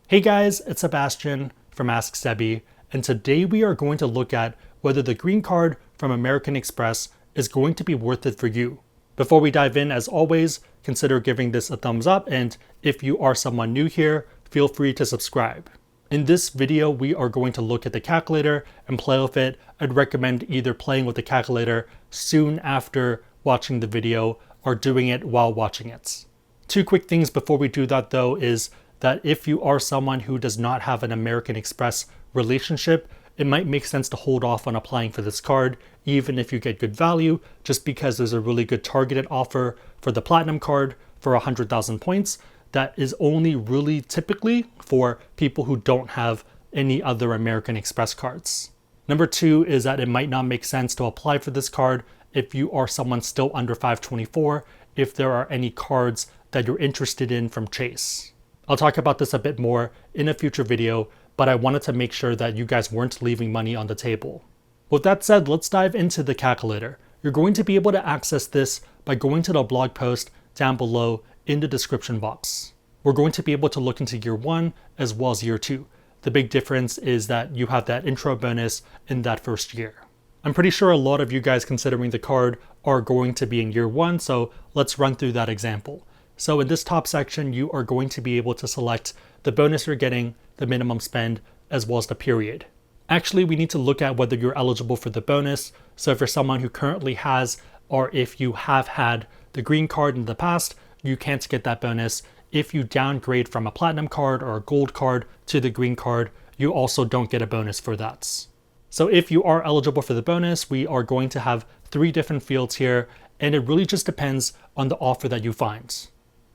Hey guys, it's Sebastian from AskSebby, and today we are going to look at whether the green card from American Express is going to be worth it for you. Before we dive in, as always, consider giving this a thumbs up, and if you are someone new here, feel free to subscribe. In this video, we are going to look at the calculator and play with it. I'd recommend either playing with the calculator soon after watching the video or doing it while watching it. Two quick things before we do that though is that if you are someone who does not have an American Express relationship, it might make sense to hold off on applying for this card, even if you get good value, just because there's a really good targeted offer for the Platinum card for 100,000 points that is only really typically for people who don't have any other American Express cards. Number two is that it might not make sense to apply for this card if you are someone still under 524, if there are any cards that you're interested in from Chase. I'll talk about this a bit more in a future video, but I wanted to make sure that you guys weren't leaving money on the table. With that said, let's dive into the calculator. You're going to be able to access this by going to the blog post down below in the description box. We're going to be able to look into year one as well as year two. The big difference is that you have that intro bonus in that first year. I'm pretty sure a lot of you guys considering the card are going to be in year one, so let's run through that example. So in this top section, you are going to be able to select the bonus you're getting, the minimum spend, as well as the period. Actually, we need to look at whether you're eligible for the bonus. So if you're someone who currently has, or if you have had the green card in the past, you can't get that bonus. If you downgrade from a platinum card or a gold card to the green card, you also don't get a bonus for that. So if you are eligible for the bonus, we are going to have 3 different fields here, and it really just depends on the offer that you find.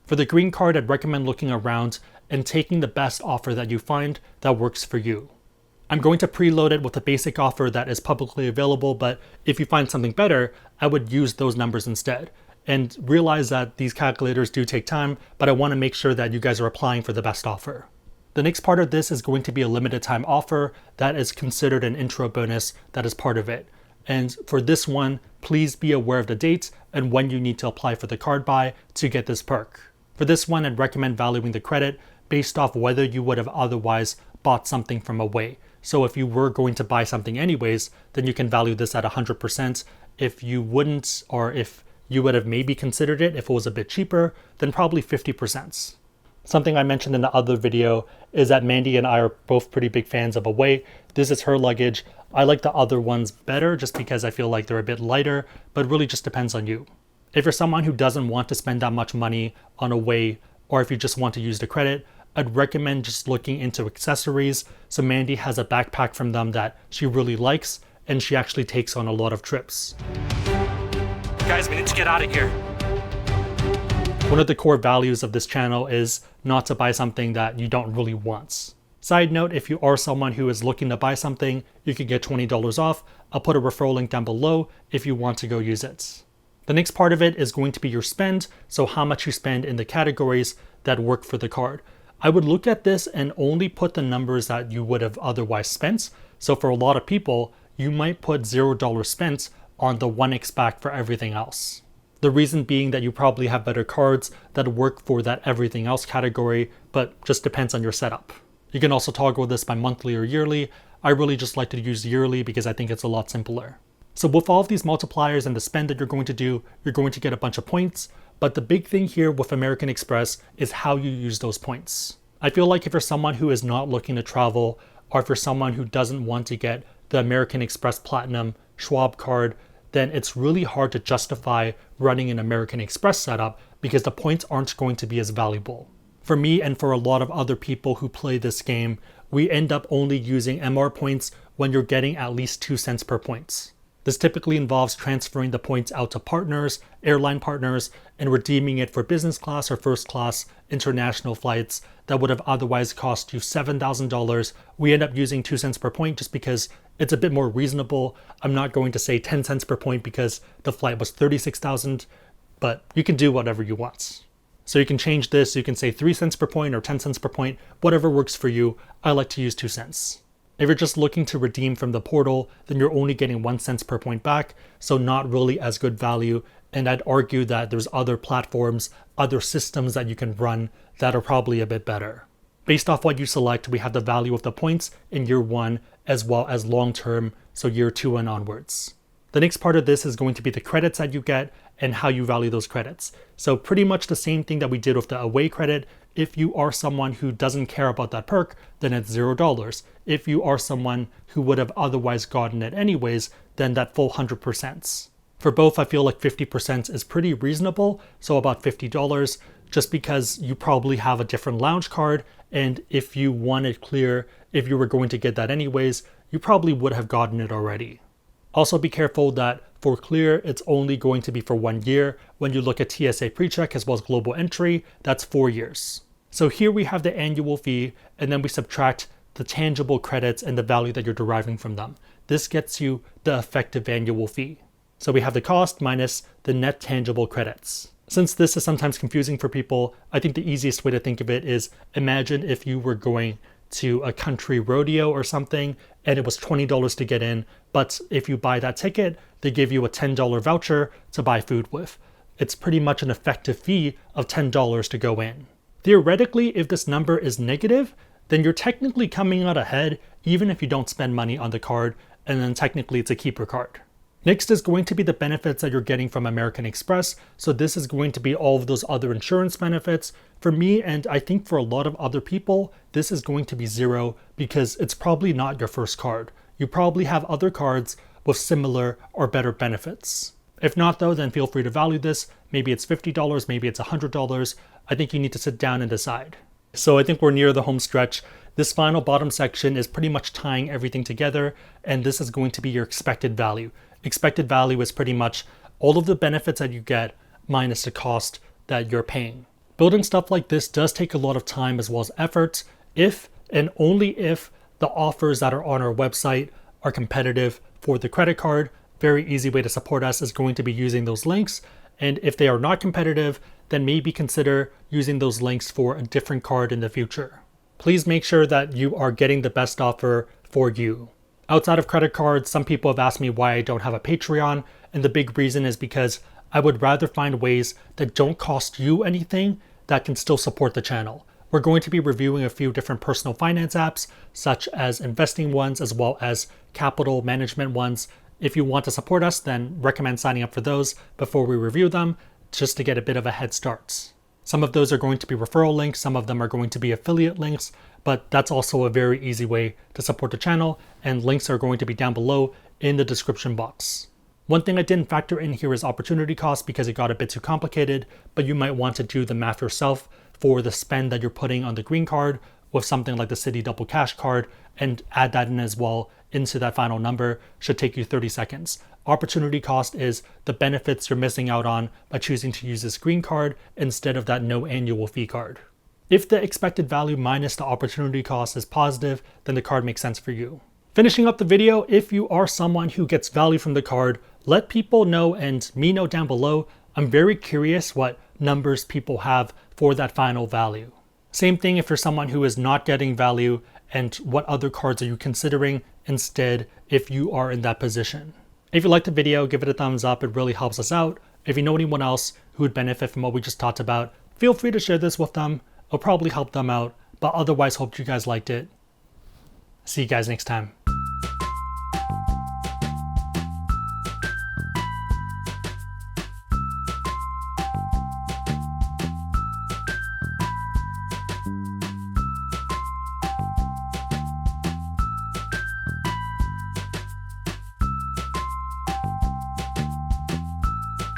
For the green card, I'd recommend looking around and taking the best offer that you find that works for you. I'm going to preload it with a basic offer that is publicly available, but if you find something better, I would use those numbers instead. And realize that these calculators do take time, but I want to make sure that you guys are applying for the best offer. The next part of this is going to be a limited time offer that is considered an intro bonus that is part of it. And for this one, please be aware of the dates and when you need to apply for the card buy to get this perk. For this one, I'd recommend valuing the credit based off whether you would have otherwise bought something from away. So if you were going to buy something anyways, then you can value this at 100%. If you wouldn't, or if you would have maybe considered it if it was a bit cheaper, then probably 50%. Something I mentioned in the other video is that Mandy and I are both pretty big fans of Away. This is her luggage. I like the other ones better just because I feel like they're a bit lighter, but really just depends on you. If you're someone who doesn't want to spend that much money on Away, or if you just want to use the credit, I'd recommend just looking into accessories. So Mandy has a backpack from them that she really likes, and she actually takes on a lot of trips. Guys, we need to get out of here. One of the core values of this channel is not to buy something that you don't really want. Side note, if you are someone who is looking to buy something, you can get $20 off. I'll put a referral link down below if you want to go use it. The next part of it is going to be your spend, so how much you spend in the categories that work for the card. I would look at this and only put the numbers that you would have otherwise spent. So for a lot of people, you might put $0 spent on the 1x back for everything else. The reason being that you probably have better cards that work for that everything else category, but just depends on your setup. You can also toggle this by monthly or yearly. I really just like to use yearly because I think it's a lot simpler. So with all of these multipliers and the spend that you're going to do, you're going to get a bunch of points. But the big thing here with American Express is how you use those points. I feel like if you're someone who is not looking to travel, or if you're someone who doesn't want to get the American Express Platinum Schwab card, then it's really hard to justify running an American Express setup because the points aren't going to be as valuable. For me and for a lot of other people who play this game, we end up only using MR points when you're getting at least 2 cents per point. This typically involves transferring the points out to partners, airline partners, and redeeming it for business class or first class international flights that would have otherwise cost you $7,000. We end up using 2 cents per point just because it's a bit more reasonable. I'm not going to say 10 cents per point because the flight was $36,000, but you can do whatever you want. So you can change this, you can say 3 cents per point or 10 cents per point, whatever works for you. I like to use 2 cents. If you're just looking to redeem from the portal, then you're only getting 1 cent per point back, so not really as good value. And I'd argue that there's other platforms, other systems that you can run that are probably a bit better. Based off what you select, we have the value of the points in year 1 as well as long-term, so year 2 and onwards. The next part of this is going to be the credits that you get and how you value those credits. So pretty much the same thing that we did with the away credit. If you are someone who doesn't care about that perk, then it's $0. If you are someone who would have otherwise gotten it anyways, then that full 100%. For both, I feel like 50% is pretty reasonable, so about $50, just because you probably have a different lounge card, and if you wanted clear, if you were going to get that anyways, you probably would have gotten it already. Also be careful that for clear, it's only going to be for 1 year. When you look at TSA PreCheck as well as global entry, that's 4 years. So here we have the annual fee, and then we subtract the tangible credits and the value that you're deriving from them. This gets you the effective annual fee. So we have the cost minus the net tangible credits. Since this is sometimes confusing for people, I think the easiest way to think of it is imagine if you were going to a country rodeo or something and it was $20 to get in, but if you buy that ticket, they give you a $10 voucher to buy food with. It's pretty much an effective fee of $10 to go in. Theoretically, if this number is negative, then you're technically coming out ahead even if you don't spend money on the card, and then technically it's a keeper card. Next is going to be the benefits that you're getting from American Express. So this is going to be all of those other insurance benefits. For me, and I think for a lot of other people, this is going to be $0 because it's probably not your first card. You probably have other cards with similar or better benefits. If not though, then feel free to value this. Maybe it's $50, maybe it's $100. I think you need to sit down and decide. So I think we're near the home stretch. This final bottom section is pretty much tying everything together, and this is going to be your expected value. Expected value is pretty much all of the benefits that you get minus the cost that you're paying. Building stuff like this does take a lot of time as well as effort, if and only if the offers that are on our website are competitive for the credit card. Very easy way to support us is going to be using those links. And if they are not competitive, then maybe consider using those links for a different card in the future. Please make sure that you are getting the best offer for you. Outside of credit cards, some people have asked me why I don't have a Patreon, and the big reason is because I would rather find ways that don't cost you anything that can still support the channel. We're going to be reviewing a few different personal finance apps, such as investing ones as well as capital management ones. If you want to support us, then recommend signing up for those before we review them, just to get a bit of a head start. Some of those are going to be referral links, some of them are going to be affiliate links, but that's also a very easy way to support the channel, and links are going to be down below in the description box. One thing I didn't factor in here is opportunity cost because it got a bit too complicated, but you might want to do the math yourself for the spend that you're putting on the green card with something like the Citi Double Cash card, and add that in as well into that final number. Should take you 30 seconds. Opportunity cost is the benefits you're missing out on by choosing to use this green card instead of that no annual fee card. If the expected value minus the opportunity cost is positive, then the card makes sense for you. Finishing up the video, if you are someone who gets value from the card, let people know and me know down below. I'm very curious what numbers people have for that final value. Same thing if you're someone who is not getting value, and what other cards are you considering instead if you are in that position. If you liked the video, give it a thumbs up. It really helps us out. If you know anyone else who would benefit from what we just talked about, feel free to share this with them. It'll probably help them out, but otherwise hope you guys liked it. See you guys next time.